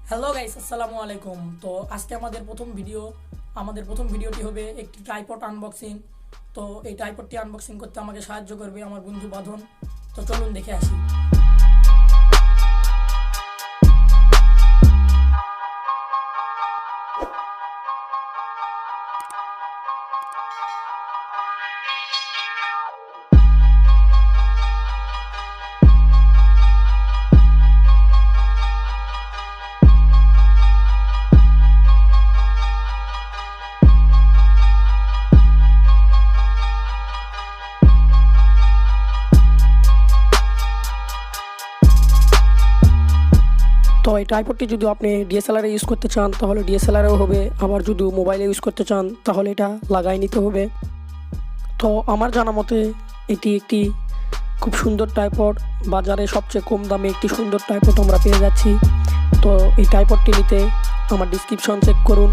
Hello guys, আসসালামু আলাইকুম। তো আজকে আমাদের প্রথম ভিডিওটি হবে একটি ট্রাইপড আনবক্সিং। তো এই ট্রাইপডটি আনবক্সিং করতে আমাকে সাহায্য করবে আমার বন্ধু বাঁধন। তো চলুন দেখে আসি। তো এই ট্রাইপডটি যদি আপনি ডিএসএলআরে ইউজ করতে চান তাহলে ডিএসএলআরেও হবে, আবার যদি মোবাইলে ইউজ করতে চান তাহলে এটা লাগাই নিতে হবে। তো আমার জানা মতে এটি একটি খুব সুন্দর ট্রাইপড, বাজারে সবচেয়ে কম দামে একটি সুন্দর ট্রাইপড আমরা পেয়ে যাচ্ছি। তো এই ট্রাইপডটি নিতে আমার ডিসক্রিপশন চেক করুন।